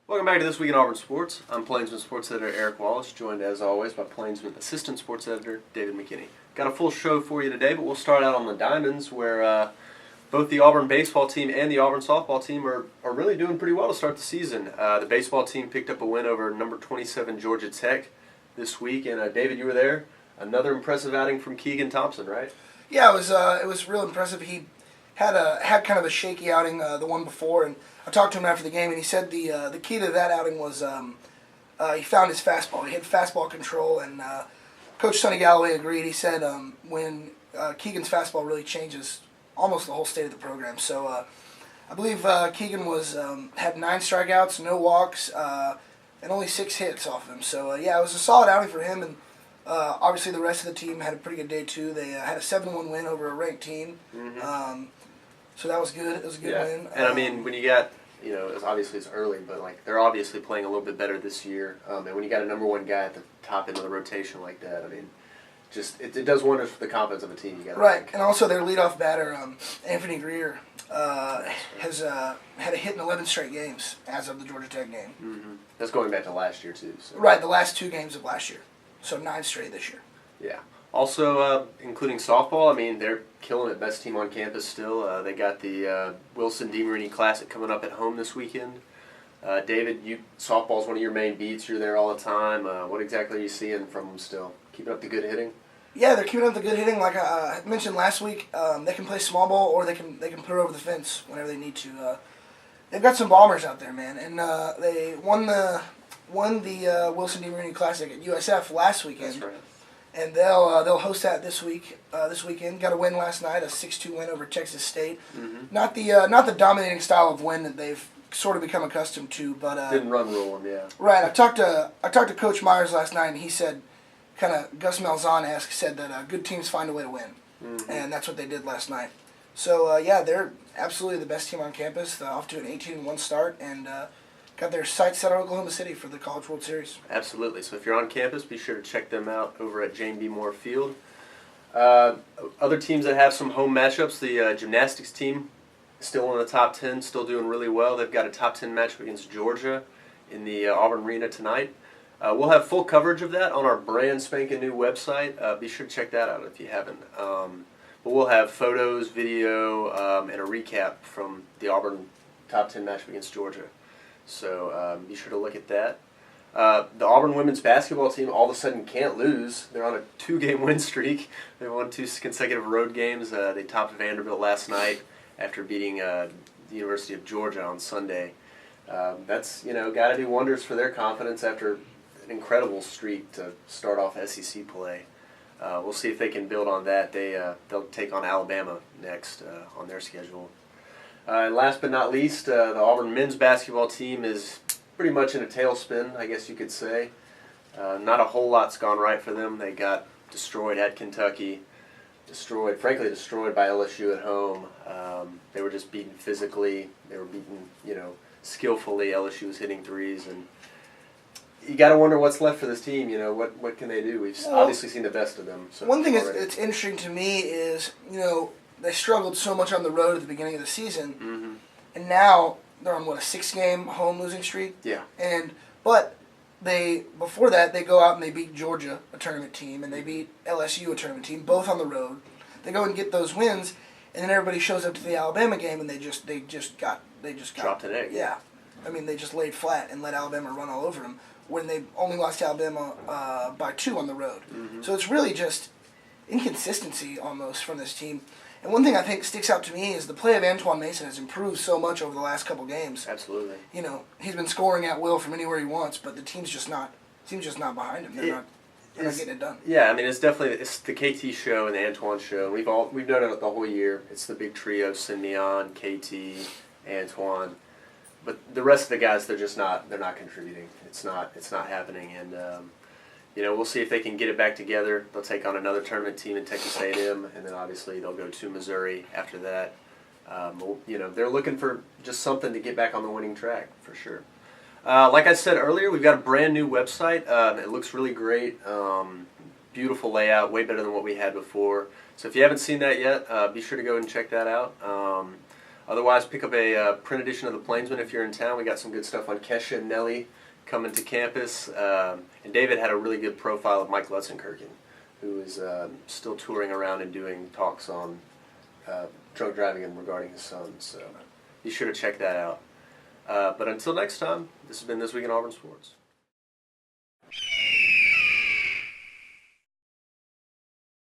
Welcome back to This Week in Auburn Sports. I'm Plainsman Sports Editor Eric Wallace, joined as always by Plainsman Assistant Sports Editor David McKinney. Got a full show for you today, but we'll start out on the Diamonds, where both the Auburn baseball team and the Auburn softball team are really doing pretty well to start the season. The baseball team picked up a win over number 27 Georgia Tech this week, and David, you were there. Another impressive outing from Keegan Thompson, right? Yeah, it was real impressive. He had kind of a shaky outing the one before, and I talked to him after the game, and he said the key to that outing was he found his fastball. He hit fastball control, and Coach Sonny Galloway agreed. He said when Keegan's fastball really changes almost the whole state of the program. So I believe Keegan had 9 strikeouts, no walks, and only 6 hits off of him. So yeah, it was a solid outing for him, and obviously the rest of the team had a pretty good day too. They had a 7-1 win over a ranked team. Mm-hmm. So that was good. It was a good win. And I mean, when you got, obviously it's early, but they're obviously playing a little bit better this year. And when you got a number 1 guy at the top end of the rotation like that, I mean, it does wonders for the confidence of a team. You got right, and also their leadoff batter, Anthony Greer, has had a hit in 11 straight games as of the Georgia Tech game. Mm-hmm. That's going back to last year too. So. Right, the last 2 games of last year, so 9 straight this year. Yeah. Also, including softball, I mean, they're killing it. Best team on campus still. They got the Wilson DeMarini Classic coming up at home this weekend. David, softball's one of your main beats. You're there all the time. What exactly are you seeing from them still? Keeping up the good hitting? Yeah, they're keeping up the good hitting. Like I mentioned last week, they can play small ball or they can put it over the fence whenever they need to. They've got some bombers out there, man, and they won the Wilson DeMarini Classic at USF last weekend. That's right. And they'll host that this weekend. Got a win last night, a 6-2 win over Texas State. Mm-hmm. Not the dominating style of win that they've sort of become accustomed to, but didn't run rule them, yeah. Right. I talked to Coach Myers last night, and he said, kind of Gus Malzahn said that good teams find a way to win, and that's what they did last night. So yeah, they're absolutely the best team on campus. They're off to an 18-1 start, and got their sights set on Oklahoma City for the College World Series. Absolutely. So if you're on campus, be sure to check them out over at Jane B. Moore Field. Other teams that have some home matchups, the gymnastics team, still in the top 10, still doing really well. They've got a top 10 matchup against Georgia in the Auburn Arena tonight. We'll have full coverage of that on our brand spanking new website. Be sure to check that out if you haven't. But we'll have photos, video, and a recap from the Auburn top 10 matchup against Georgia. So be sure to look at that. The Auburn women's basketball team all of a sudden can't lose. They're on a 2-game win streak. They won 2 consecutive road games. They topped Vanderbilt last night after beating the University of Georgia on Sunday. That's got to do wonders for their confidence after an incredible streak to start off SEC play. We'll see if they can build on that. They'll take on Alabama next on their schedule. And last but not least, the Auburn men's basketball team is pretty much in a tailspin, I guess you could say. Not a whole lot's gone right for them. They got destroyed at Kentucky, frankly destroyed by LSU at home. They were just beaten physically. They were beaten, skillfully. LSU was hitting threes, and you got to wonder what's left for this team. What can they do? We've obviously seen the best of them. So one thing that's interesting to me is, they struggled so much on the road at the beginning of the season, and now they're on a 6-game home losing streak. Yeah. But before that they go out and they beat Georgia, a tournament team, and they beat LSU, a tournament team, both on the road. They go and get those wins, and then everybody shows up to the Alabama game and they just dropped an egg. Yeah. I mean, they just laid flat and let Alabama run all over them when they only lost to Alabama by 2 on the road. Mm-hmm. So it's really just inconsistency almost from this team. And one thing I think sticks out to me is the play of Antoine Mason has improved so much over the last couple games. Absolutely. He's been scoring at will from anywhere he wants, but the team's just not behind him. They're not getting it done. Yeah, I mean, it's the KT show and the Antoine show. We've known it the whole year. It's the big trio: Simeon, KT, Antoine. But the rest of the guys, they're not contributing. It's not happening, and we'll see if they can get it back together. They'll take on another tournament team in Texas A&M, and then obviously they'll go to Missouri after that. They're looking for just something to get back on the winning track for sure. Like I said earlier, we've got a brand new website. It looks really great. Beautiful layout, way better than what we had before. So if you haven't seen that yet, be sure to go and check that out. Otherwise, pick up a print edition of The Plainsman if you're in town. We got some good stuff on Kesha and Nelly coming to campus. And David had a really good profile of Mike Lutzenkirchen, who is still touring around and doing talks on drunk driving and regarding his son. So be sure to check that out. But until next time, this has been This Week in Auburn Sports.